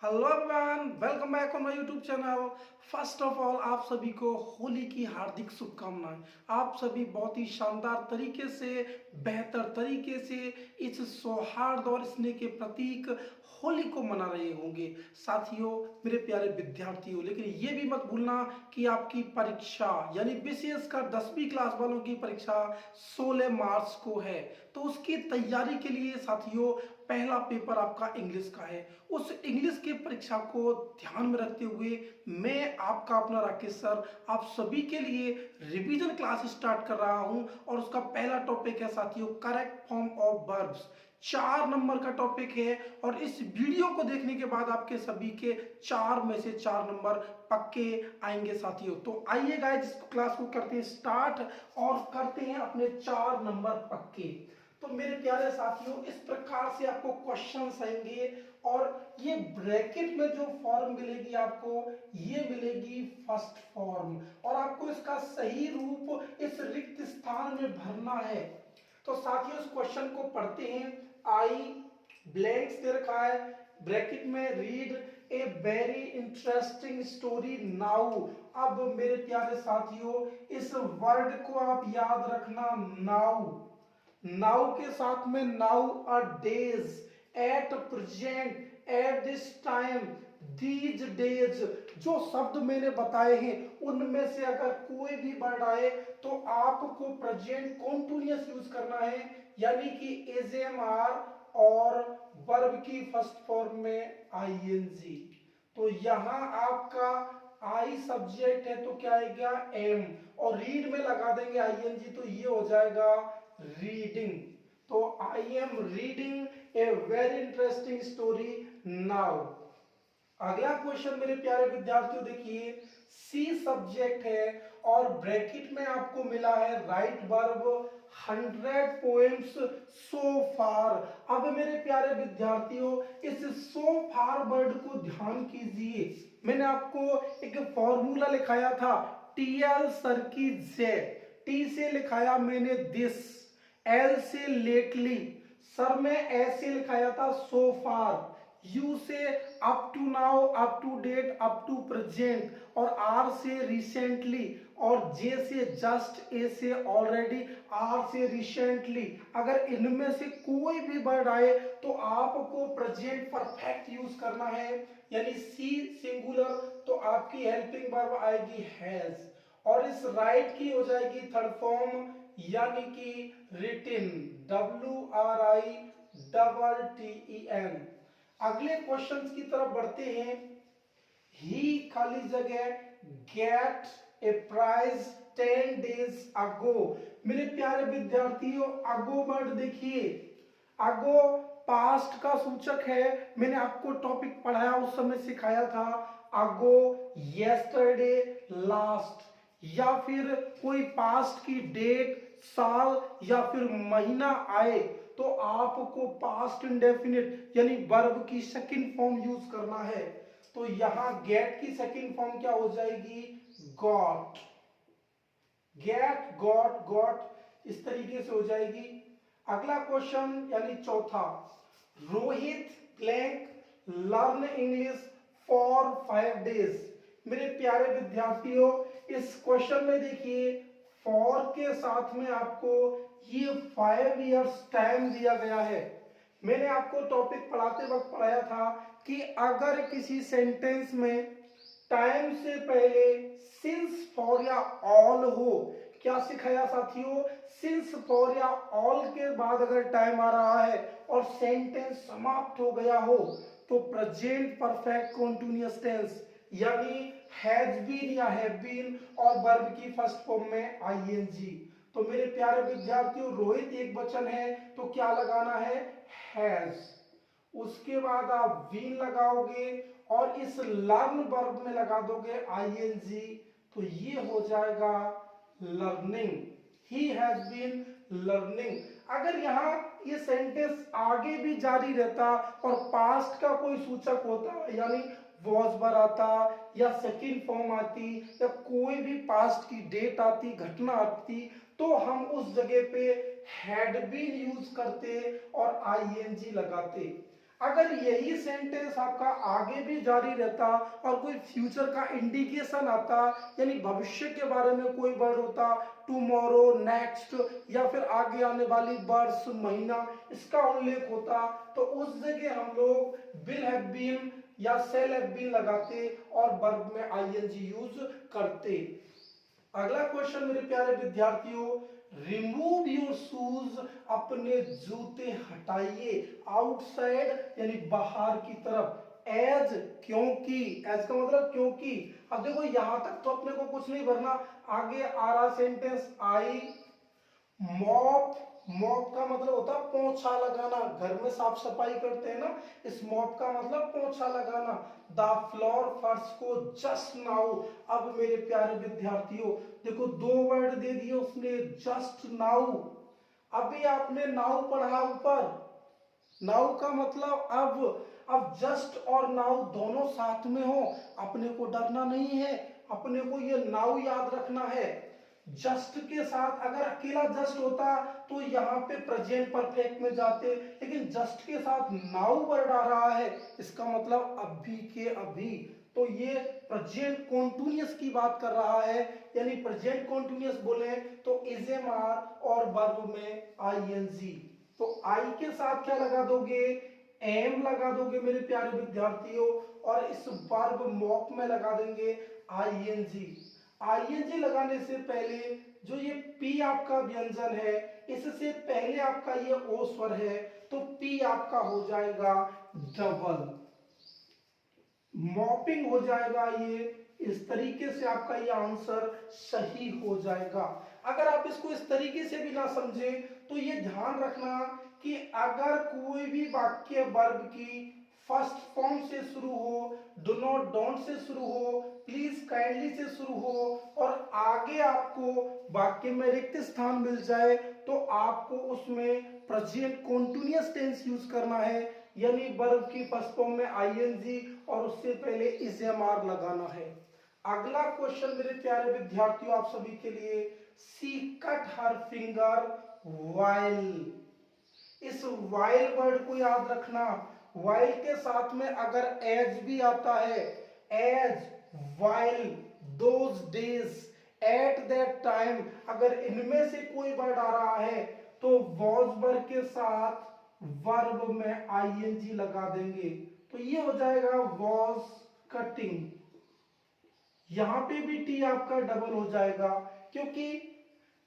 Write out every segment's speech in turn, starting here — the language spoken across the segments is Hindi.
Hello everyone, welcome back on my YouTube channel. First of all आप सभी को होली की हार्दिक शुभकामनाएं। आप सभी बहुत ही शानदार तरीके से, बेहतर तरीके से इस सौहार्द और स्नेह के प्रतीक होली को मना रहे होंगे। साथियों, मेरे प्यारे विद्यार्थियों, लेकिन ये भी मत भूलना कि आपकी परीक्षा यानी विशेषकर 10वीं क्लास वालों की परीक्षा 16 मार्च को है। तो उसकी तैयारी के लिए साथियों, पहला पेपर आपका इंग्लिश का है। उस इंग्लिश की परीक्षा को ध्यान में रखते हुए मैं आपका अपना राकेश सर आप सभी के लिए रिवीजन क्लास स्टार्ट कर रहा हूं। और उसका पहला टॉपिक है साथियों, correct form of verbs. 4 number का टॉपिक है और इस वीडियो को देखने के बाद आपके सभी के 4 में से 4 नंबर पक्के आएंगे साथियों। तो आइए गाइस, इस क्लास को करते हैं स्टार्ट और करते हैं अपने 4 नंबर पक्के। तो मेरे प्यारे साथियों, इस प्रकार से आपको क्वेश्चंस आएंगे और ये ब्रैकेट में जो फॉर्म मिलेगी आपको, ये मिलेगी फर्स्ट फॉर्म और आपको इसका सही रूप इस रिक्त स्थान में भरना है। तो साथियों, इस क्वेश्चन को पढ़ते हैं। आई ब्लैंक्स दे रखा है, ब्रैकेट में read a very interesting story now. अब मेरे प्यारे साथियों, इस वर्ड को आप याद रखना, नाउ। नाउ के साथ में now a days, at present, at this time, these days, जो शब्द मैंने बताए हैं उनमें से अगर कोई भी वर्ड आए तो आपको प्रेजेंट कॉन्टिन्यूअस यूज करना है, यानी कि एजएमआर और वर्ब की फर्स्ट फॉर्म में आईएनजी। तो यहां आपका आई सब्जेक्ट है तो क्या आएगा, एम, और रीड में लगा देंगे आईएनजी तो ये हो जाएगा रीडिंग। तो I am reading a very interesting story now. अगला क्वेश्चन मेरे प्यारे विद्यार्थियों देखिए, सी सब्जेक्ट है और ब्रैकेट में आपको मिला है राइट वर्ब 100 पोएम्स सो फार। अब मेरे प्यारे विद्यार्थियों, इस सो फार वर्ड को ध्यान कीजिए। मैंने आपको एक फॉर्मूला लिखाया था, टीएल सर की जे, टी से लिखाया मैंने दिस, एल से लेटली, सर में ऐसे लिखाया था सो फार, यू से up to now, up to date, up to present, और आर से रिसेंटली, और जे से जस्ट, ए से ऑलरेडी, आर से रिसेंटली। अगर इनमें से कोई भी वर्ड आए तो आपको प्रेजेंट परफेक्ट यूज करना है, यानी सी सिंगुलर तो आपकी हेल्पिंग वर्ब आएगी हैज, और इस राइट की हो जाएगी थर्ड फॉर्म, यानी कि रिटिन, WRITTEN। अगले क्वेश्चंस की तरफ बढ़ते हैं। ही खाली जगह get a prize 10 days ago. मेरे प्यारे विद्यार्थियों, अगो वर्ड देखिए, अगो पास्ट का सूचक है। मैंने आपको टॉपिक पढ़ाया उस समय सिखाया था, अगो, यस्टरडे, लास्ट, या फिर कोई पास्ट की डेट, साल या फिर महीना आए तो आपको पास्ट इंडेफिनिट यानी वर्ब की सेकंड फॉर्म यूज करना है। तो यहां गेट की सेकंड फॉर्म क्या हो जाएगी, गॉट, गेट, गॉट, गॉट, इस तरीके से हो जाएगी। अगला क्वेश्चन यानी चौथा, Rohit blank learn English for 5 days. मेरे प्यारे विद्यार्थियों, इस क्वेश्चन में देखिए फॉर के साथ में आपको ये 5 इयर्स टाइम दिया गया है। मैंने आपको टॉपिक पढ़ाते वक्त पढ़ाया था कि अगर किसी सेंटेंस में टाइम से पहले सिंस, फॉर या ऑल हो, क्या सिखाया साथियों, सिंस, फॉर या ऑल के बाद अगर टाइम आ रहा है और सेंटेंस समाप्त हो गया हो तो प्रेजेंट परफेक्ट कॉन्टिन्यूअस टेंस यानी हैज बीन या हैव बीन और वर्ब की फर्स्ट फॉर्म में आईएनजी। तो मेरे प्यारे विद्यार्थियों, रोहित एक वचन है तो क्या लगाना है, हैज, उसके बाद आप बीन लगाओगे और इस लर्न वर्ब में लगा दोगे आईएनजी, तो ये हो जाएगा learning, he has been learning. अगर यहां ये सेंटेंस आगे भी जारी रहता और पास्ट का कोई सूचक होता, यानी वॉज वर आता या सेकंड फॉर्म आती या कोई भी पास्ट की डेट आती, घटना आती, तो हम उस जगह पे हैड बीन यूज करते और आईएनजी लगाते। अगर यही सेंटेंस आपका आगे भी जारी रहता और कोई फ्यूचर का इंडिकेशन आता, यानी भविष्य के बारे में कोई वर्ड होता, टुमारो, नेक्स्ट, या फिर आगे आने वाली वर्ष, महीना, इसका उल्लेख होता, तो उस जगह हम लोग विल हैव बीन या शैल हैव बीन लगाते और वर्ब में आईएनजी यूज करते। अगला क्वेश्चन मेरे प्यारे विद्यार्थियों, रिमूव योर शूज, अपने जूते हटाइए, आउटसाइड यानी बाहर की तरफ, एज क्योंकि, एज का मतलब क्योंकि। अब देखो यहां तक तो अपने को कुछ नहीं भरना, आगे आ रहा सेंटेंस आई मॉप, मॉप का मतलब होता है पोंछा लगाना, घर में साफ सफाई करते हैं ना, इस मॉप का मतलब पोंछा लगाना। द फ्लोर, फर्श को, जस्ट नाउ। अब मेरे प्यारे विद्यार्थियों देखो दो वर्ड दे दिए उसने, जस्ट नाउ। अभी आपने नाउ पढ़ा ऊपर, नाउ का मतलब अब जस्ट और नाउ दोनों साथ में हो, अपने को डरना नहीं है, अपने को ये नाउ याद रखना है। जस्ट के साथ अगर अकेला जस्ट होता तो यहाँ पे प्रेजेंट परफेक्ट में जाते, लेकिन जस्ट के साथ नाउ वर्ड आ रहा है, इसका मतलब अभी के अभी, तो ये प्रेजेंट कॉन्टिन्यूअस की बात कर रहा है, यानी प्रेजेंट कॉन्टिन्यूअस बोले तो इजेमार और वर्ब में आईएनजी। तो आई के साथ क्या लगा दोगे, एम लगा दोगे मेरे प्यारे विद्यार्थियों, और इस वर्ब मॉक में लगा देंगे आईएनजी। आईएनजी लगाने से पहले जो ये पी आपका व्यंजन है, इससे पहले आपका ये ओ स्वर है, तो पी आपका हो जाएगा डबल, मॉपिंग हो जाएगा ये। इस तरीके से आपका ये आंसर सही हो जाएगा। अगर आप इसको इस तरीके से भी ना समझे तो ये ध्यान रखना कि अगर कोई भी वाक्य वर्ब की फर्स्ट फॉर्म से शुरू हो, डू नॉट, डोंट से शुरू हो, प्लीज, काइंडली से शुरू हो, और आगे आपको वाक्य में रिक्त स्थान मिल जाए, तो आपको उसमें प्रेजेंट कॉन्टिन्यूअस टेंस यूज करना है, यानी वर्ब की फर्स्ट फॉर्म में आईएनजी और उससे पहले इजेमार लगाना है। अगला क्वेश्चन मेरे प्यारे विद्यार्थियों आप सभी के लिए, सी कट हर फिंगर वाइल। इस वाइल वर्ड को याद रखना, वाइल के साथ में अगर एज भी आता है, as, while, those days, at that time, अगर इनमें से कोई वर्ड आ रहा है तो वॉज वर्ड के साथ वर्ब में आईएनजी लगा देंगे, तो ये हो जाएगा वॉज कटिंग। यहां पे भी टी आपका डबल हो जाएगा, क्योंकि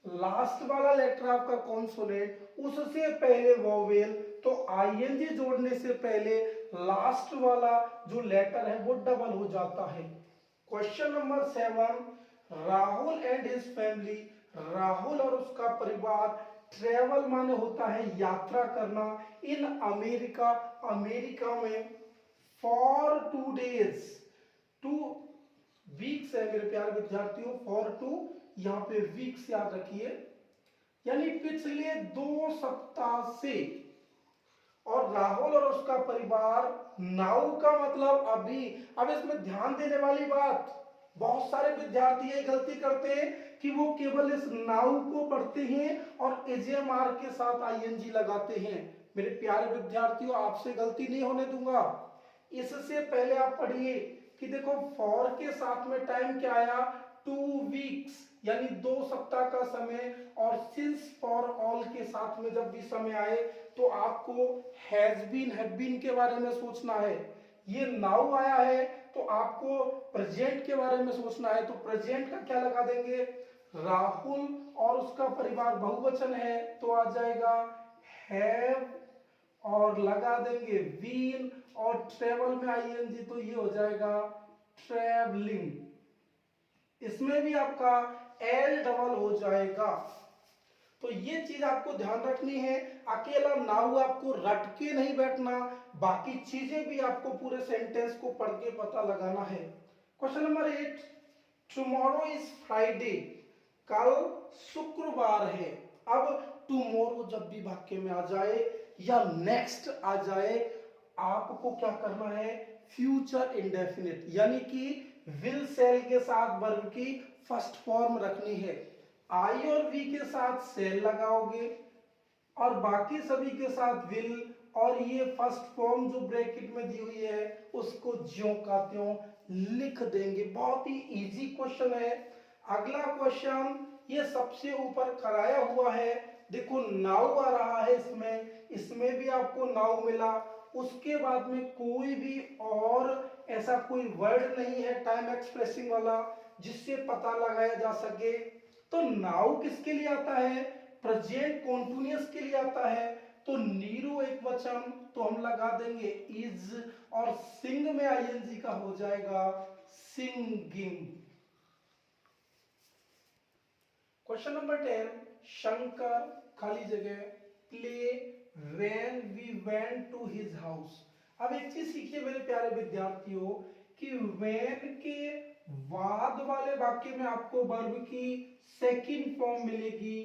लास्ट वाला लेटर आपका कॉन्सोनेंट, उससे पहले वोवेल, तो आईएनजी जोड़ने से पहले लास्ट वाला जो लेटर है वो डबल हो जाता है। Question number 7, Rahul and his family, Rahul और उसका परिवार, ट्रेवल माने होता है यात्रा करना, इन अमेरिका, अमेरिका में, फॉर 2 डेज, 2 वीक्स है मेरे प्यारे विद्यार्थियों, फॉर 2 यहाँ पे वीक्स याद रखिए, यानी पिछले 2 सप्ताह से। और राहुल और उसका परिवार, नाउ का मतलब अभी। अब इसमें ध्यान देने वाली बात, बहुत सारे विद्यार्थी ये गलती करते हैं कि वो केवल इस नाउ को पढ़ते हैं और एजेएमआर के साथ आईएनजी लगाते हैं। मेरे प्यारे विद्यार्थियों आपसे गलती नहीं होने दूंगा। इससे पहले आप पढ़िए कि देखो फॉर के साथ में टाइम क्या आया, 2 वीक्स यानी 2 सप्ताह का समय, और सिंस फॉर ऑल के साथ में जब भी समय आए तो आपको हैज बीन, हैव बीन के बारे में सोचना है। ये नाउ आया है तो आपको प्रेजेंट के बारे में सोचना है, तो प्रेजेंट का क्या लगा देंगे, राहुल और उसका परिवार बहुवचन है तो आ जाएगा हैव, और लगा देंगे बीन, और ट्रेवल में आईएनजी तो ये हो जाएगा ट्रेवलिंग। इसमें भी आपका एल डबल हो जाएगा। तो ये चीज आपको ध्यान रखनी है, अकेला नाउ आपको रट के नहीं बैठना, बाकी चीजें भी आपको पूरे सेंटेंस को पढ़ के पता लगाना है। Question number 8, tomorrow is Friday, कल शुक्रवार है। अब टुमारो जब भी वाक्य में आ जाए या नेक्स्ट आ जाए, आपको क्या करना है, फ्यूचर इंडेफिनिट यानी कि विल सेल के साथ वर्ब की फर्स्ट फॉर्म रखनी है। आई और वी के साथ सेल लगाओगे और बाकी सभी के साथ विल और ये फर्स्ट फॉर्म जो ब्रैकेट में दी हुई है उसको ज्यों का त्यों लिख देंगे। बहुत ही इजी क्वेश्चन है। अगला क्वेश्चन ये सबसे ऊपर कराया हुआ है, देखो नाउ आ रहा है इसमें भी आपको नाउ मिला। उसके बाद में कोई भी और ऐसा कोई वर्ड नहीं है टाइम एक्सप्रेसिंग वाला जिससे पता लगाया जा सके। तो नाउ किसके लिए आता है? प्रेजेंट कॉन्टिन्यूअस के लिए आता है। तो नीरू एक वचन, तो हम लगा देंगे इज, और सिंग में आईएनजी का हो जाएगा सिंगिंग। क्वेश्चन नंबर 10, शंकर खाली जगह play when we went to his house. अब एक चीज सीखिए मेरे प्यारे विद्यार्थियों कि व्हेन के बाद वाले वाक्य में आपको वर्ब की सेकंड फॉर्म मिलेगी,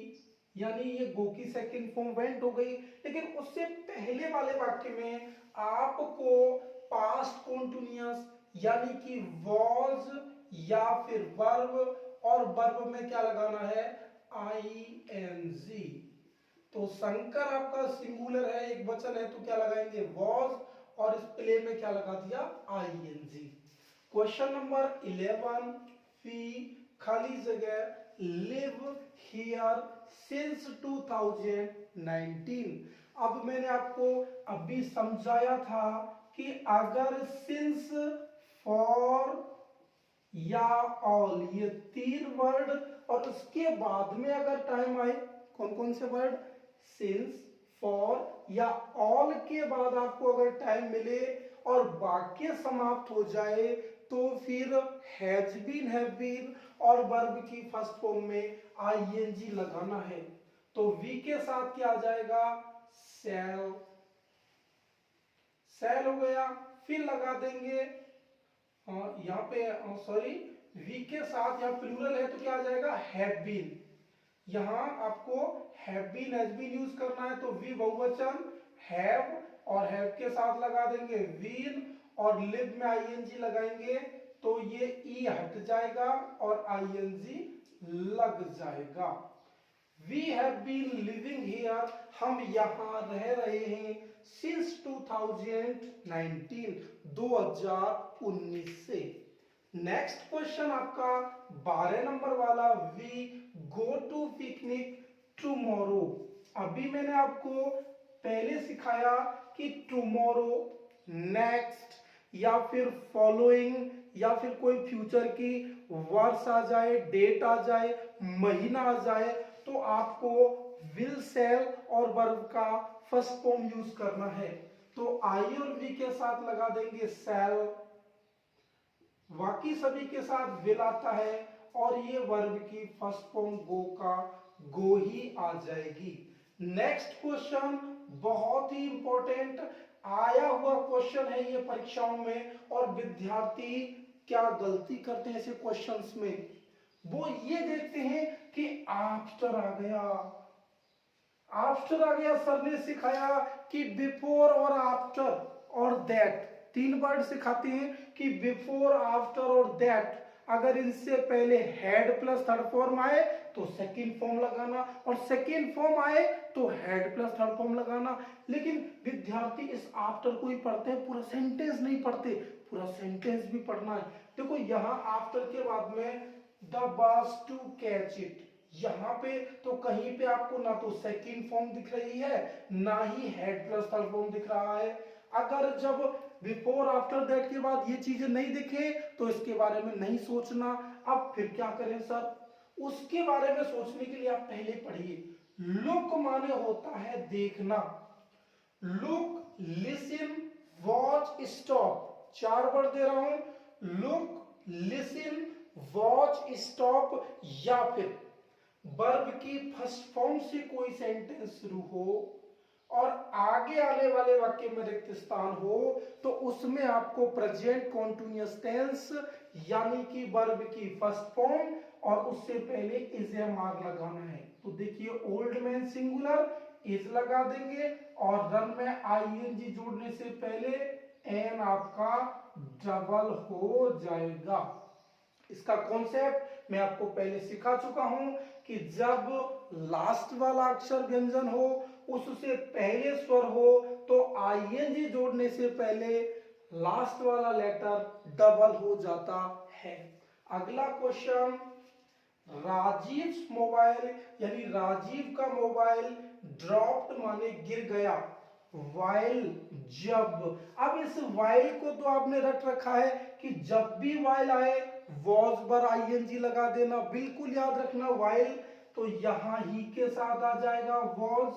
यानी ये गो की सेकंड फॉर्म वेंट हो गई। लेकिन उससे पहले वाले वाक्य में आपको पास्ट कॉन्टिन्यूअस यानी कि वॉज या फिर वर्ब, और वर्ब में क्या लगाना है? आईएनजी। तो शंकर आपका सिंगुलर है, एक वचन है, तो क्या लगाएंगे? वॉज, और इस प्ले में क्या लगा दिया? आईएनजी। क्वेश्चन नंबर 11, फी खाली जगह लिव हियर सिंस 2019। अब मैंने आपको अभी समझाया था कि अगर सिंस, फॉर या ऑल, ये तीन वर्ड और उसके बाद में अगर टाइम आए, कौन कौन से वर्ड? सिंस, फॉर या ऑल के बाद आपको अगर टाइम मिले और वाक्य समाप्त हो जाए तो फिर हैज बीन, हैव बीन और वर्ब की फर्स्ट फॉर्म में आईएनजी लगाना है। तो वी के साथ क्या आ जाएगा? शैल। शैल हो गया, फिर लगा देंगे यहाँ पे सॉरी, वी के साथ यहाँ प्लूरल है तो क्या आ जाएगा? Have been. यहाँ आपको have been, has been use करना है तो वी बहुवचन हैव, और हैव के साथ लगा देंगे बीन, और लिव में आईएनजी लगाएंगे तो ये ई हट जाएगा और आईएनजी लग जाएगा। We have been living here, हम यहाँ रह रहे हैं सिंस 2019, 2019 से। नेक्स्ट क्वेश्चन आपका 12 नंबर वाला, we go to picnic tomorrow. अभी मैंने आपको पहले सिखाया कि टुमारो, नेक्स्ट या फिर फॉलोइंग या फिर कोई फ्यूचर की वर्ड्स आ जाए, डेट आ जाए, महीना आ जाए तो आपको विल, सेल और वर्ब का फर्स्ट फॉर्म यूज करना है। तो आई और वी के साथ लगा देंगे सेल, बाकी सभी के साथ विल आता है और ये वर्ब की फर्स्ट फॉर्म गो का गो ही आ जाएगी। नेक्स्ट क्वेश्चन बहुत ही इंपॉर्टेंट आया हुआ क्वेश्चन है ये परीक्षाओं में, और विद्यार्थी क्या गलती करते हैं ऐसे क्वेश्चंस में, वो ये देखते हैं कि आफ्टर आ गया, आफ्टर आ गया। सर ने सिखाया कि बिफोर और आफ्टर और दैट, तीन वर्ड सिखाते हैं कि बिफोर, आफ्टर और दैट। अगर इनसे पहले हैड प्लस थर्ड फॉर्म आए तो सेकंड फॉर्म लगाना, और सेकंड फॉर्म आए तो हैड प्लस थर्ड फॉर्म लगाना। लेकिन विद्यार्थी इस आफ्टर को ही पढ़ते हैं, पूरा सेंटेंस नहीं पढ़ते, पूरा सेंटेंस भी पढ़ना है। देखो यहाँ आफ्टर के बाद में the bus to catch it, यहाँ पे तो कहीं पे आपको ना तो सेकंड फॉर्म दिख रही है ना ही हेड प्लस थर्ड फॉर्म दिख रहा है। अगर जब बिफोर आफ्टर दैट के बाद ये चीजें नहीं दिखे तो इसके बारे में नहीं सोचना। अब फिर क्या करें सर? उसके बारे में सोचने के लिए आप पहले पढ़िए। लुक माने होता है देखना, लुक, लिसन, वॉच, स्टॉप, चार वर्ड दे रहा हूं, लुक, लिसन, वॉच, स्टॉप, या फिर वर्ब की फर्स्ट फॉर्म से कोई सेंटेंस शुरू हो और आगे आने वाले वाक्य में रिक्त स्थान हो तो उसमें आपको प्रेजेंट कॉन्टिन्यूअस टेंस यानी कि वर्ब की फर्स्ट फॉर्म और उससे पहले इज या मार्क लगाना है। तो देखिए ओल्ड मैन सिंगुलर, इज लगा देंगे और रन में आईएनजी जोड़ने से पहले एन आपका डबल हो जाएगा। इसका कॉन्सेप्ट मैं आपको पहले सिखा चुका हूं कि जब लास्ट वाला अक्षर व्यंजन हो, उससे पहले स्वर हो तो आईएनजी जोड़ने से पहले लास्ट वाला लेटर डबल हो जाता है। अगला क्वेश्चन, राजीव मोबाइल यानी राजीव का मोबाइल ड्रॉप्ड माने गिर गया, वाइल जब। अब इस वाइल को तो आपने रट रखा है कि जब भी वाइल आए वॉज पर आईएनजी लगा देना, बिल्कुल याद रखना। वाइल तो यहां ही के साथ आ जाएगा वॉज,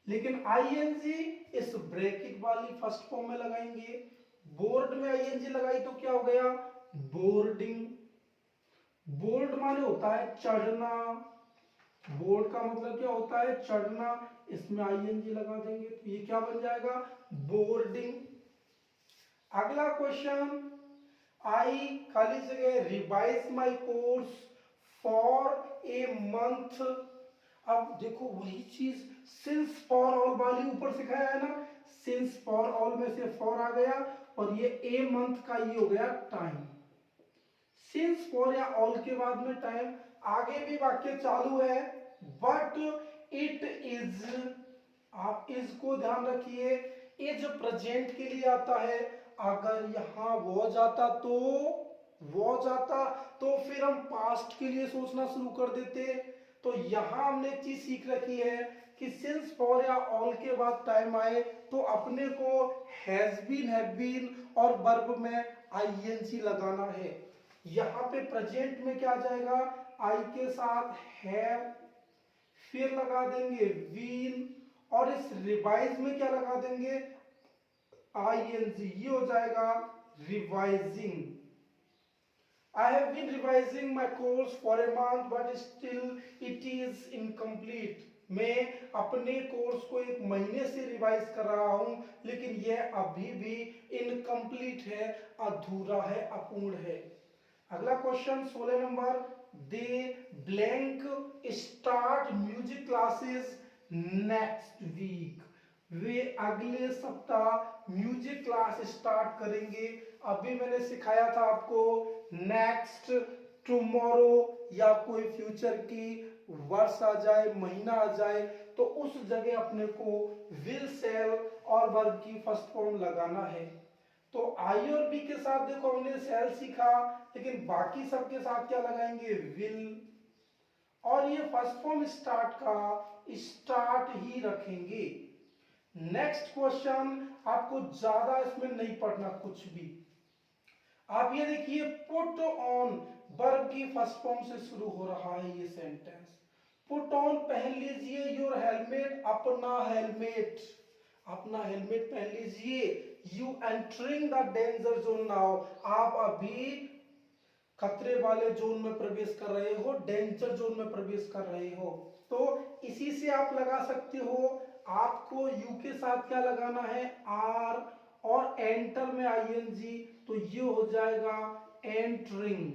लेकिन आईएनजी इस ब्रैकेट वाली फर्स्ट फॉर्म में लगाएंगे। बोर्ड में आईएनजी लगाई तो क्या हो गया, बोर्डिंग। बोर्ड माने होता है चढ़ना, बोर्ड का मतलब क्या होता है, चढ़ना। इसमें आईएनजी लगा देंगे तो ये क्या बन जाएगा, बोर्डिंग। अगला क्वेश्चन, आई खाली जगह revise my course for a month. अब देखो वही चीज सिंस फॉर ऑल वाली ऊपर सिखाया है ना, सिंस फॉर ऑल में से फॉर आ गया और ये ए मंथ का ये हो गया टाइम। सिंस फॉर या ऑल के बाद में टाइम, आगे भी वाक्य चालू है बट इट इज, आप इज को ध्यान रखिए, इज प्रेजेंट के लिए आता है। अगर यहां वो जाता तो फिर हम पास्ट के लिए सोचना शुरू कर देते। तो यहां हमने एक चीज सीख रखी है कि सिंस फॉर या ऑल के बाद टाइम आए तो अपने को हैज बीन, हैव बीन और वर्ब में आईएनजी लगाना है। यहां पे प्रेजेंट में क्या आ जाएगा, आई के साथ हैव, फिर लगा देंगे बीन, और इस रिवाइज में क्या लगा देंगे, आईएनजी। ये हो जाएगा revising. I have been revising my course for a month but still it is incomplete. मैं अपने कोर्स को एक महीने से रिवाइज कर रहा हूं लेकिन यह अभी भी इनकम्प्लीट है, अधूरा है, अपूर्ण है। अगला question 16 number, they blank start music classes next week. वे अगले सप्ताह म्यूजिक क्लास स्टार्ट करेंगे। अभी मैंने सिखाया था आपको नेक्स्ट, टुमारो या कोई फ्यूचर की वर्ष आ जाए, महीना आ जाए तो उस जगह अपने को विल, सेल और वर्ब की फर्स्ट फॉर्म लगाना है। तो आई और बी के साथ देखो हमने सेल सीखा लेकिन बाकी सब के साथ क्या लगाएंगे, विल, और ये फर्स्ट फॉर्म स्टार्ट का स्टार्ट ही रखेंगे। नेक्स्ट क्वेश्चन, आपको ज्यादा इसमें नहीं पढ़ना कुछ भी। आप ये देखिए पुट ऑन, वर्ब की फर्स्ट फॉर्म से शुरू हो रहा है ये सेंटेंस। पुट ऑन, पहन लीजिए योर हेलमेट, अपना हेलमेट, अपना हेलमेट पहन लीजिए। You entering the danger zone now, आप अभी खतरे वाले जोन में प्रवेश कर रहे हो, डेंजर जोन में प्रवेश कर रहे हो। तो इसी से आप लगा सकते हो, आपको यू के साथ क्या लगाना है, आर, और एंटर में आईएनजी, तो ये हो जाएगा एंटरिंग।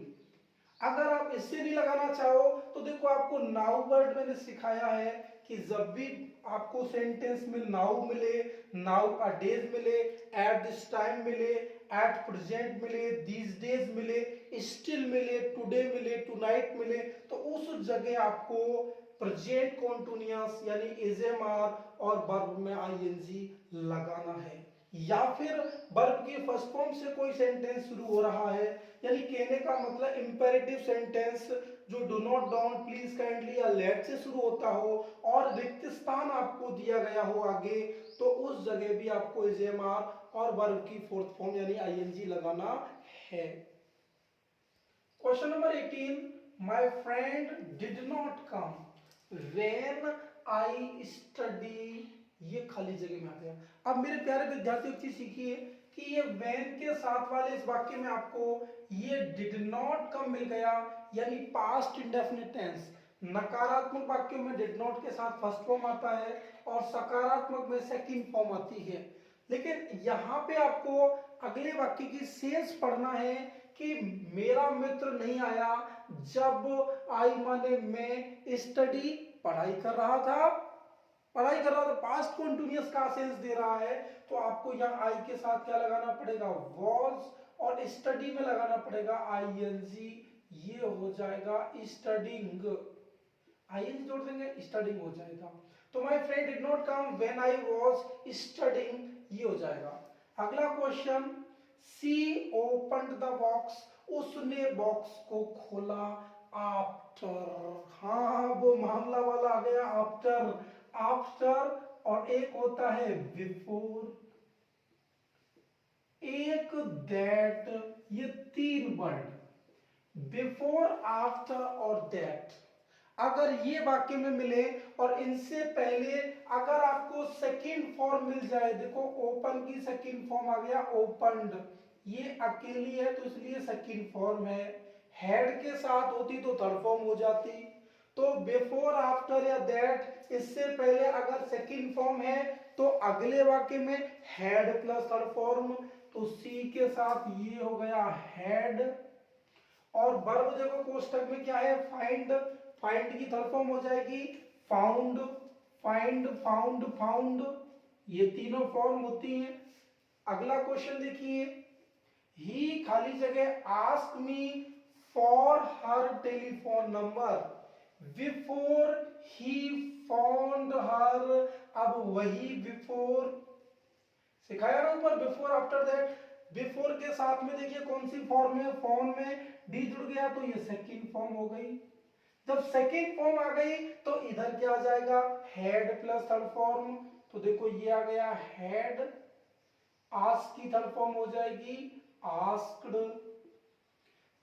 अगर आप इससे नहीं लगाना चाहो तो देखो आपको नाउ वर्ड मैंने सिखाया है कि जब भी आपको सेंटेंस में नाउ मिले, नाउ अ डेज मिले, एट दिस टाइम मिले, एट प्रेजेंट मिले, दीज डेज मिले, स्टिल मिले, टुडे मिले, टुनाइट मिले, तो उस जगह आपको प्रेजेंट कॉन्टिन्यूअस यानी एजएमआर और वर्ब में आईएनजी लगाना है। या फिर वर्ब की फर्स्ट फॉर्म से कोई सेंटेंस शुरू हो रहा है, यानी कहने का मतलब इंपेरेटिव सेंटेंस जो do not, don't, please, kindly या लेट से शुरू होता हो और रिक्त स्थान आपको दिया गया हो आगे, तो उस जगह भी आपको एजएमआर और वर्ब की फोर्थ फॉर्म यानी आईएनजी लगाना है। Question number 18, my friend did not come when I study, ये खाली जगह में आ गया। अब मेरे प्यारे विद्यार्थियों एक चीज सीखिए कि ये व्हेन के साथ वाले इस वाक्य में आपको ये डिड नॉट कम मिल गया, यानी पास्ट इंडेफिनिट टेंस। नकारात्मक वाक्यों में डिड नॉट के साथ फर्स्ट फॉर्म आता है और सकारात्मक में सेकंड फॉर्म आती है। लेकिन यहाँ पे आपको अगले वाक्य की सेंस पढ़ना है कि मेरा मित्र नहीं आया जब आई माने मैं स्टडी, पढ़ाई कर रहा था, पास्ट कॉन्टिन्यूअस का सेंस दे रहा है, तो आपको यहाँ आई के साथ क्या लगाना पड़ेगा, वॉज, और स्टडी में लगाना पड़ेगा आईएनजी। ये हो जाएगा स्टडिंग, आईएनजी जोड़ देंगे स्टडिंग हो जाएगा। तो तो my friend did not come when I was studying, ये हो जाएगा। अगला question, she opened the box, उसने बॉक्स को खोला आफ्टर, हाँ वो मामला वाला आ गया आफ्टर, आफ्टर और एक होता है बिफोर, एक दैट, ये तीन वर्ड बिफोर, आफ्टर और दैट अगर ये वाक्य में मिले और इनसे पहले अगर आपको सेकंड फॉर्म मिल जाए, देखो ओपन की सेकंड फॉर्म आ गया ओपन्ड, ये अकेली है तो इसलिए सेकंड फॉर्म है, हेड के साथ होती तो थर्ड फॉर्म हो जाती, तो बिफोर आफ्टर या दैट इससे पहले अगर सेकंड फॉर्म है तो अगले वाक्य में हेड प्लस थर्ड फॉर्म, तो सी के साथ ये हो गया हेड, और वर्ब देखो कोष्टक में क्या है फाइंड, फाइंड की थर्ड फॉर्म हो जाएगी फाउंड, फाइंड फाउंड फाउंड, ये तीनों फॉर्म होती हैं। अगला क्वेश्चन देखिए, ही खाली जगह ask me for her telephone number before he found her, अब वही बिफोर सिखाया ना ऊपर बिफोर आफ्टर दैट, बिफोर के साथ में देखिए कौन सी फॉर्म है, फॉर्म में डी जुड़ गया तो ये सेकंड फॉर्म हो गई, जब सेकंड फॉर्म आ गई तो इधर क्या आ जाएगा हेड प्लस थर्ड फॉर्म, तो देखो ये आ गया हेड, आस्क की थर्ड फॉर्म हो जाएगी आस्क्ड,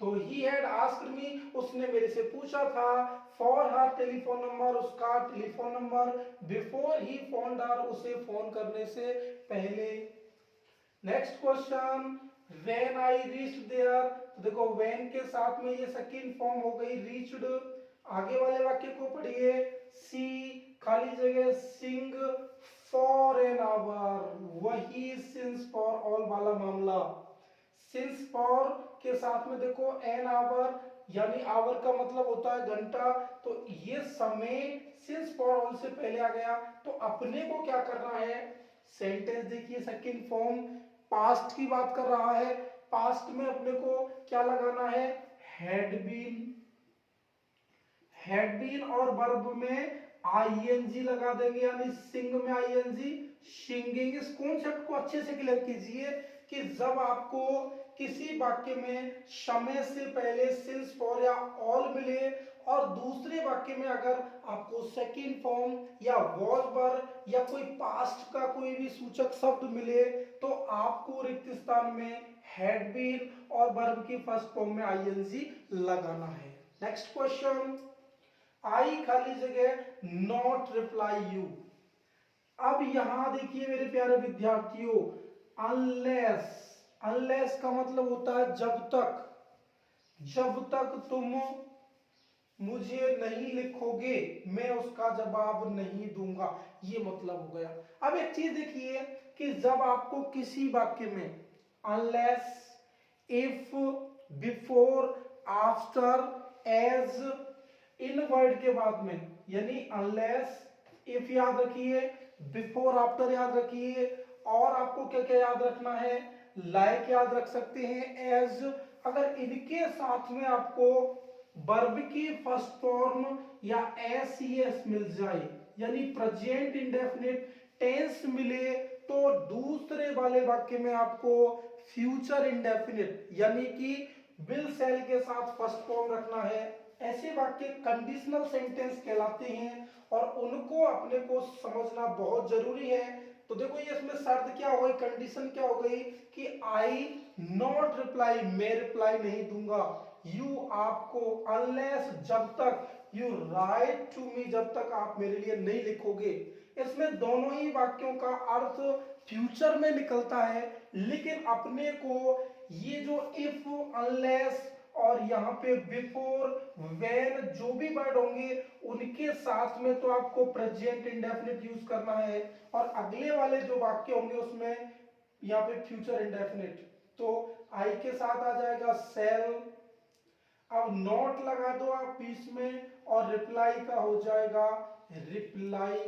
तो ही हैड आस्क्ड मी, उसने मेरे से पूछा था, फॉर हर टेलीफोन नंबर, उसका telephone number, before he phone her, उसे फोन करने से पहले। Next question, when I reached there, तो देखो व्हेन के साथ में ये सेकंड फॉर्म हो गई रीच्ड, आगे वाले वाक्य को पढ़िए, सी खाली जगह सिंग फॉर एन आवर, वही सिंस फॉर ऑल वाला मामला, सिंस फॉर के साथ में देखो एन आवर, यानी आवर का मतलब होता है घंटा, तो ये समय सिंस फॉर ऑल से पहले आ गया, तो अपने को क्या करना है, सेंटेंस देखिए सेकंड फॉर्म पास्ट की बात कर रहा है, पास्ट में अपने को क्या लगाना है हैड बीन, हैड बीन और वर्ब में आईएनजी लगा देंगे, यानी सिंग में आईएनजी सिंगिंग। इस कॉन्सेप्ट को अच्छे से क्लियर कीजिए कि जब आपको किसी वाक्य में समय से पहले सिंस फॉर या ऑल मिले और दूसरे वाक्य में अगर आपको सेकंड फॉर्म या वॉज वर या कोई पास्ट का कोई भी सूचक शब्द मिले तो आपको रिक्त स्थान में हैड बीन और वर्ब की फर्स्ट फॉर्म में आईएनजी लगाना है। नेक्स्ट क्वेश्चन, आई खाली जगह नॉट रिप्लाई यू, अब यहां देखिए मेरे प्यारे विद्यार्थियों, अनलेस, अनलेस का मतलब होता है जब तक, जब तक तुम मुझे नहीं लिखोगे मैं उसका जवाब नहीं दूंगा, ये मतलब हो गया। अब एक चीज देखिए कि जब आपको किसी वाक्य में unless, if, before, after, as, इन वर्ड के बाद में, यानी अनलेस, इफ याद रखिए, बिफोर आफ्टर याद रखिए, और आपको क्या क्या याद रखना है, लाइक याद रख सकते हैं, एज, अगर इनके साथ में आपको वर्ब की फर्स्ट फॉर्म या एस मिल जाए, यानी प्रेजेंट इंडेफिनिट टेंस मिले, तो दूसरे वाले वाक्य में आपको फ्यूचर इंडेफिनिट यानी कि विल सेल के साथ फर्स्ट फॉर्म रखना है। ऐसे वाक्य कंडीशनल सेंटेंस कहलाते हैं और उनको अपने को समझना बहुत जरूरी है। तो देखो ये इसमें शर्त क्या हो गई, कंडीशन क्या हो गई कि आई नॉट रिप्लाई, मैं रिप्लाई नहीं दूंगा, यू आपको, अनलेस जब तक, यू राइट टू मी जब तक आप मेरे लिए नहीं लिखोगे। इसमें दोनों ही वाक्यों का अर्थ फ्यूचर में निकलता है, लेकिन अपने को ये जो इफ, अनलेस और यहाँ पे बिफोर, व्हेन जो भी वर्ड होंगे उनके साथ में तो आपको प्रेजेंट इंडेफिनिट यूज करना है और अगले वाले जो वाक्य होंगे उसमें यहाँ पे फ्यूचर इंडेफिनिट। तो आई के साथ आ जाएगा सेल, अब नॉट लगा दो आप बीच में और रिप्लाई का हो जाएगा रिप्लाई,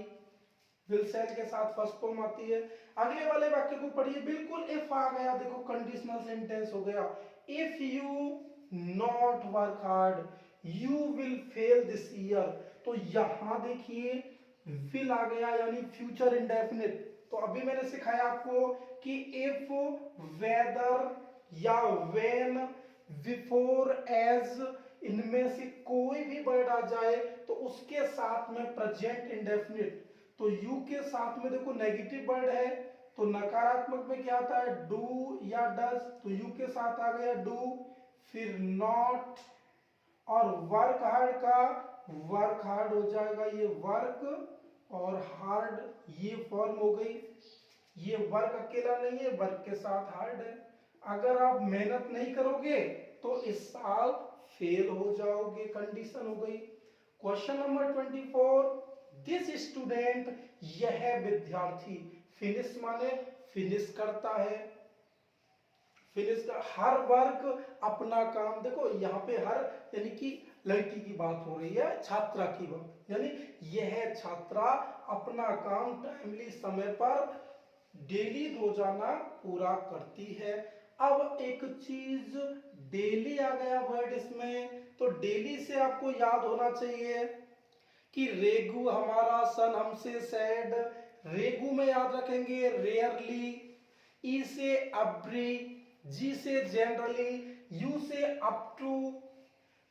विल सेल के साथ फर्स्ट फॉर्म आती है। अगले वाले वाक्य को पढ़िए, बिल्कुल इफ आ गया, देखो कंडीशनल सेंटेंस हो गया, if you not work hard you will fail this year. तो यहां देखिए विल आ गया यानी फ्यूचर इंडेफिनिट। तो अभी मैंने सिखाया आपको कि इफ, वेदर या व्हेन, बिफोर, एज, इनमें से कोई भी वर्ड आ जाए तो उसके साथ में प्रेजेंट इंडेफिनिट। तो यू के साथ में देखो नेगेटिव वर्ड है तो नकारात्मक में क्या आता है, डू या डज, तो यू के साथ आ गया डू, फिर नॉट, और वर्क हार्ड का वर्क हार्ड हो जाएगा ये वर्क, और हार्ड ये फॉर्म हो गई। ये वर्क अकेला नहीं है, वर्क के साथ हार्ड है। अगर आप मेहनत नहीं करोगे तो इस साल फेल हो जाओगे, कंडीशन हो गई। क्वेश्चन नंबर 24, दिस स्टूडेंट, यह विद्यार्थी, फिनिश माने फिनिश करता है, फिनिश का हर वर्क अपना काम, देखो यहाँ पे हर यानी कि लड़की की बात हो रही है, छात्रा की बात, यानी यह छात्रा अपना काम टाइमली समय पर डेली रोजाना पूरा करती है। अब एक चीज डेली आ गया वर्ड इसमें, तो डेली से आपको याद होना चाहिए कि रेगू हमारा, सन हमसे सैड, रेगू में याद रखेंगे रेयरली, ई से एवरी, जी से जनरली, यू से अप टू,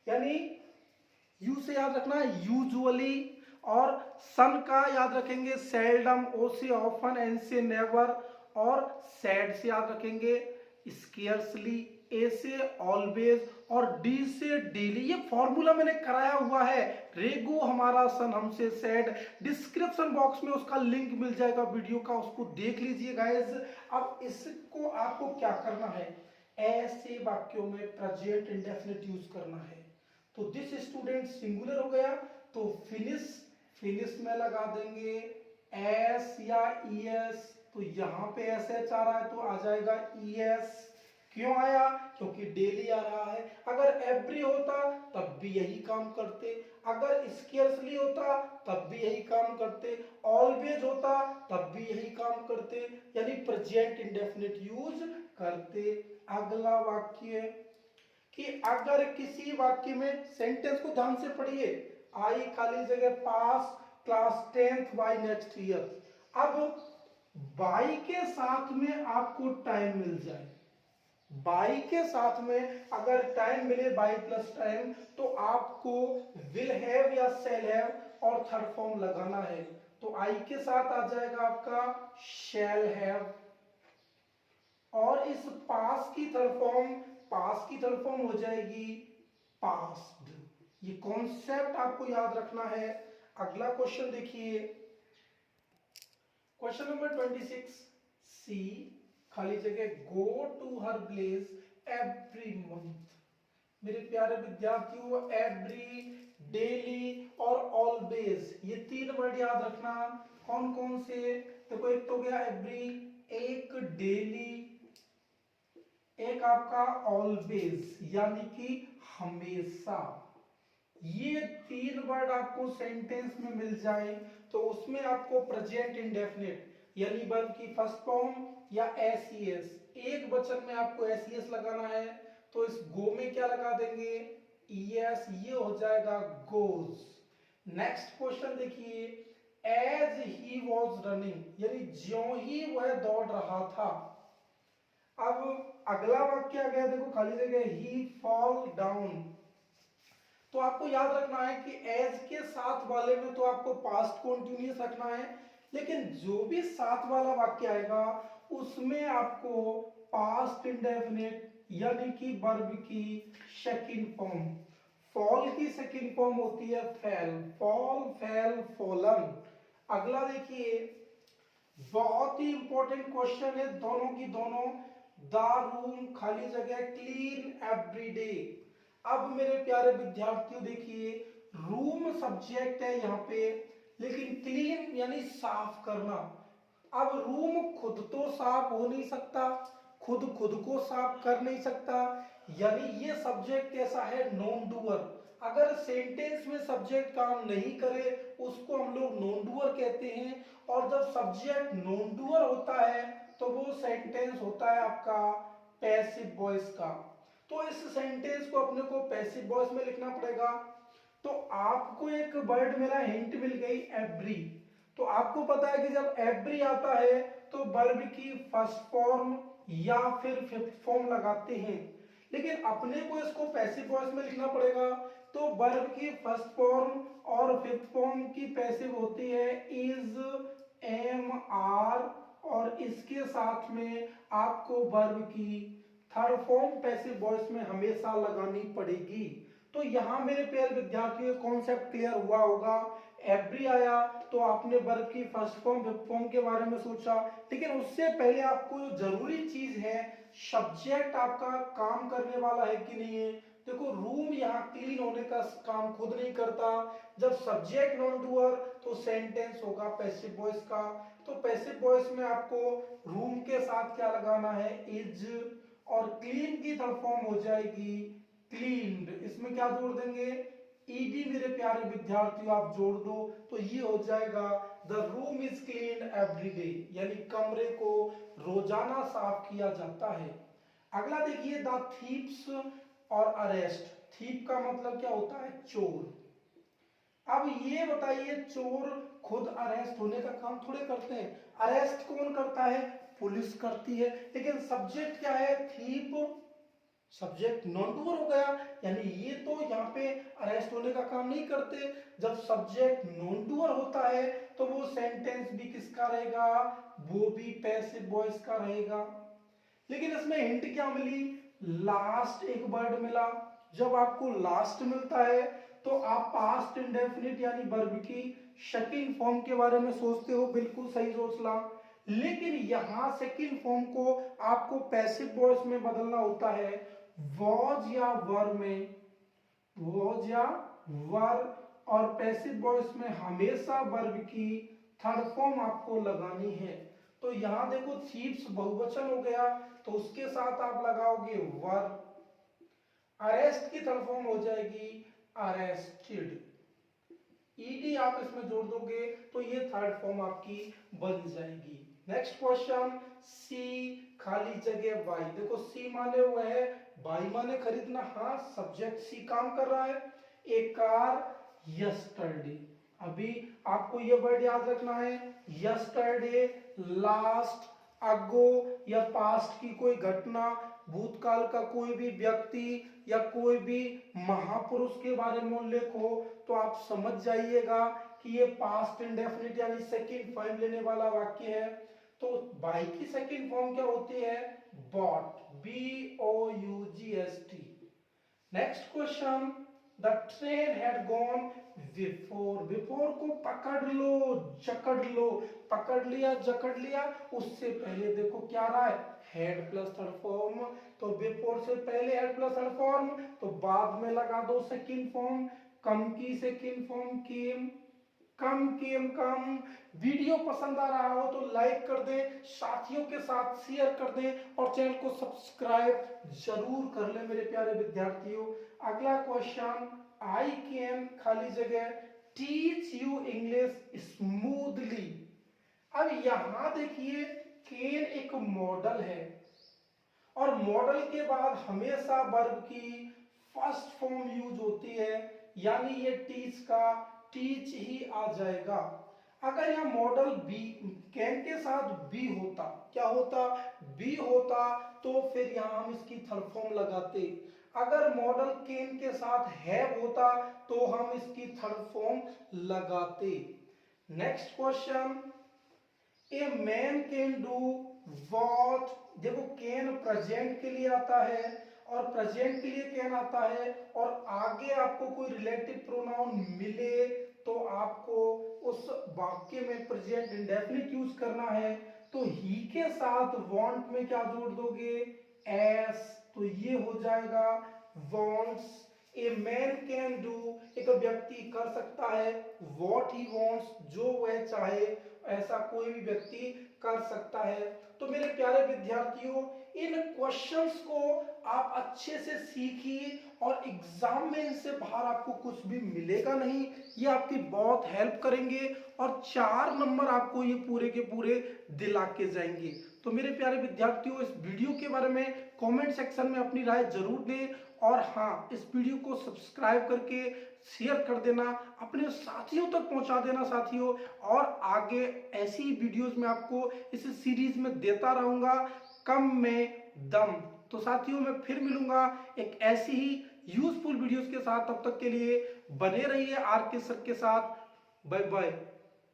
यानी यू से याद रखना है यूजुअली, और सन का याद रखेंगे सेल्डम, ओ से ऑफन, एन से नेवर, और सैड से याद रखेंगे स्केर्सली, ए से ऑलवेज, और डी से डेली। ये फॉर्मूला मैंने कराया हुआ है, रेगो हमारा, सन हमसे सैड। डिस्क्रिप्शन बॉक्स में उसका लिंक मिल जाएगा वीडियो का, उसको देख लीजिए गाइस। अब इसको आपको क्या करना है, ऐसे वाक्यों में प्रेजेंट इंडेफिनिट यूज करना है। तो दिस स्टूडेंट सिंगुलर हो गया तो फिनिश, फिनिश में लगा देंगे एस या ई एस, तो यहाँ पे एस एच आ रहा है तो आ जाएगा ई एस। क्यों आया, क्योंकि डेली आ रहा है। अगर एवरी होता तब भी यही काम करते, अगर स्केर्सली होता तब भी यही काम करते, ऑलवेज होता तब भी यही काम करते, यानी प्रेजेंट इंडेफिनिट यूज करते। अगला वाक्य कि अगर किसी वाक्य में, सेंटेंस को ध्यान से पढ़िए, आई खाली जगह pass class 10th by next year. अब बाई के साथ में आपको टाइम मिल जाए, बाई के साथ में अगर टाइम मिले, बाई प्लस टाइम, तो आपको विल हैव या सेल हैव और थर्ड फॉर्म लगाना है। तो आई के साथ आ जाएगा आपका शैल हैव, और इस पास की थर्ड फॉर्म, पास की थर्ड फॉर्म हो जाएगी पास्ड। ये कॉन्सेप्ट आपको याद रखना है। अगला क्वेश्चन देखिए, क्वेश्चन नंबर 26, सी खाली जगह go to her place every month. मेरे प्यारे विद्यार्थियों, एवरी, डेली और ऑलवेज, ये तीन वर्ड याद रखना। कौन कौन से, देखो एक तो गया एवरी, एक डेली, एक आपका ऑलवेज यानी कि हमेशा। ये तीन वर्ड आपको सेंटेंस में मिल जाए तो उसमें आपको प्रेजेंट इंडेफिनिट यानी वर्ब की फर्स्ट फॉर्म या एस, एक वचन में आपको एस लगाना है, तो इस गो में क्या लगा देंगे, ईएस, ये हो जाएगा गोज। नेक्स्ट क्वेश्चन देखिए, एज ही वॉज रनिंग, यानी ज्यों ही वह दौड़ रहा था। अब अगला वाक्य आ गया, देखो खाली जगह, ही फॉल डाउन। तो आपको याद रखना है कि एज के साथ वाले में तो आपको पास्ट कॉन्टिन्यूअस रखना है, लेकिन जो भी साथ वाला वाक्य आएगा उसमें आपको पास्ट इंडेफिनिट यानी कि वर्ब की सेकंड फॉर्म, फॉल की सेकंड फॉर्म होती है फेल, फॉल, फेल, फॉलन। अगला देखिए, बहुत ही इंपॉर्टेंट क्वेश्चन है, दोनों की दोनों। द रूम खाली जगह क्लीन एवरी डे। अब मेरे प्यारे विद्यार्थियों देखिए, रूम सब्जेक्ट है यहाँ पे, लेकिन क्लीन यानी साफ करना। अब रूम खुद तो साफ हो नहीं सकता, खुद खुद को साफ कर नहीं सकता, यानी ये सब्जेक्ट कैसा है, नॉन डूअर। अगर सेंटेंस में सब्जेक्ट काम नहीं करे उसको हम लोग नॉन डूअर कहते हैं, और जब सब्जेक्ट नॉन डूअर होता है तो वो सेंटेंस होता है आपका पैसिव वॉइस का। तो इस सेंटेंस को अपने को पैसिव वॉइस में लिखना पड़ेगा। तो आपको एक वर्ड मेरा हिंट मिल गई, एवरी। तो आपको पता है कि जब एवरी आता है तो वर्ब की फर्स्ट फॉर्म या फिर फिफ्थ फॉर्म लगाते हैं, लेकिन अपने को इसको पैसिव वॉइस में लिखना पड़ेगा। तो वर्ब की फर्स्ट फॉर्म और फिफ्थ फॉर्म की पैसिव होती है इज, एम, आर, और इसके साथ में आपको वर्ब की थर्ड फॉर्म पैसिव वॉइस में हमेशा लगानी पड़ेगी। तो यहाँ मेरे प्यारे विद्यार्थियों कॉन्सेप्ट क्लियर हुआ होगा। एवरी आया तो आपने वर्ब की फर्स्ट फॉर्म फिफ्थ फॉर्म के बारे में सोचा, लेकिन उससे पहले आपको जो जरूरी चीज है, सब्जेक्ट आपका काम करने वाला है कि नहीं है। देखो रूम यहाँ क्लीन होने का काम खुद नहीं करता। जब सब्जेक्ट नॉन डूअर तो सेंटेंस होगा पैसिव वॉइस का। तो पैसिव वॉइस में आपको रूम के साथ क्या लगाना है, इज, और क्लीन की थर्ड फॉर्म हो जाएगी क्लीन्ड। इसमें क्या जोड़ देंगे, ईडी। मेरे प्यारे विद्यार्थियों आप जोड़ दो तो ये हो जाएगा the room is clean every day, यानी कमरे को रोजाना साफ किया जाता है। अगला देखिए द थीप्स और अरेस्ट। थीप का मतलब क्या होता है, चोर। अब ये बताइए चोर खुद अरेस्ट होने का काम थोड़े करते हैं। अरेस्ट कौन करता है, पुलिस करती है। लेकिन सब्जेक्ट क्या है, थीप, सब्जेक्ट नॉन डूअर हो गया, यानी ये तो यहाँ पे अरेस्ट होने का काम नहीं करते। जब सब्जेक्ट नॉन डूअर होता है तो वो सेंटेंस भी किसका रहेगा, वो भी पैसिव वॉइस का रहेगा। लेकिन इसमें हिंट क्या मिली, लास्ट एक वर्ड मिला। जब आपको लास्ट मिलता है तो आप पास्ट इंडेफिनिट यानी वर्ब की सेकंड फॉर्म के बारे में सोचते हो, बिल्कुल सही सोचला। लेकिन यहां सेकंड फॉर्म को आपको पैसिव वॉइस में बदलना होता है, वॉज या वर में, वॉज या वर, और पैसिव वॉइस में हमेशा वर्ब की थर्ड फॉर्म आपको लगानी है। तो यहां देखो थीप्स बहुवचन हो गया तो उसके साथ आप लगाओगे वर। अरेस्ट की थर्ड फॉर्म हो जाएगी अरेस्टेड। ईडी आप इसमें जोड़ दोगे तो ये थर्ड फॉर्म आपकी बन जाएगी। नेक्स्ट क्वेश्चन, सी खाली जगह बाई। देखो सी माने हुए है, बाई माने खरीदना। हाँ सब्जेक्ट सी काम कर रहा है। ए कार यस्टरडे। अभी आपको ये वर्ड याद रखना है, यस्टरडे, लास्ट, अगो या पास्ट की कोई घटना, भूतकाल का कोई भी व्यक्ति या कोई भी महापुरुष के बारे में उल्लेख हो तो आप समझ जाइएगा कि ये पास्ट इंडेफिनिट यानी सेकंड फॉर्म लेने वाला वाक्य है। तो बाई की सेकंड फॉर्म क्या होती है, bought, B O U G H T. Next question, the train had gone before. Before को पकड़ लो, जकड़ लो, पकड़ लिया, जकड़ लिया, उससे पहले देखो क्या रहा है, हेड प्लस थर्ड फॉर्म। तो बिफोर से पहले हेड प्लस थर्ड फॉर्म, तो बाद में लगा दो सेकंड फॉर्म। कम की second form came, come came come. Video पसंद आ रहा हो तो लाइक कर दें, साथियों के साथ शेयर कर दें और चैनल को सब्सक्राइब जरूर कर लें मेरे प्यारे विद्यार्थियों। अगला क्वेश्चन, आई कैन खाली जगह टीच यू इंग्लिश स्मूथली। अब यहां देखिए कैन एक मॉडल है और मॉडल के बाद हमेशा वर्ब की फर्स्ट फॉर्म यूज होती है, यानी ये टीच का टीच ही आ जाएगा। अगर यह मॉडल बी कैन के साथ बी होता, क्या होता, बी होता, तो फिर यहां हम इसकी थर्ड फॉर्म लगाते। अगर मॉडल कैन के साथ हैव होता तो हम इसकी थर्ड फॉर्म लगाते। Next question, a man can do what. देखो कैन प्रेजेंट के लिए आता है और प्रेजेंट के लिए कैन आता है और आगे आपको कोई रिलेटिव प्रोनाउन मिले तो आपको उस वाक्य में प्रेजेंट इंडेफिनिट यूज करना है। तो ही के साथ वांट में क्या जोड़ दोगे, एस, तो ये हो जाएगा wants. A man can do, एक व्यक्ति कर सकता है व्हाट ही वांट्स, जो वह चाहे ऐसा कोई भी व्यक्ति कर सकता है। तो मेरे प्यारे विद्यार्थियों इन क्वेश्चंस को आप अच्छे से सीखिए और एग्जाम में इनसे बाहर आपको कुछ भी मिलेगा नहीं, ये आपकी बहुत हेल्प करेंगे और 4 नंबर आपको ये पूरे के पूरे दिला के जाएंगे। तो मेरे प्यारे विद्यार्थियों इस वीडियो के बारे में कमेंट सेक्शन में अपनी राय जरूर दें। और हाँ, इस वीडियो को सब्सक्राइब करके शेयर कर देना, अपने साथियों तक पहुंचा देना साथियों। और आगे ऐसी वीडियोस में आपको इस सीरीज में देता रहूंगा, कम में दम। तो साथियों मैं फिर मिलूंगा एक ऐसी ही यूजफुल वीडियोस के साथ। तब तक के लिए बने रहिए आर के सर के साथ। Bye bye.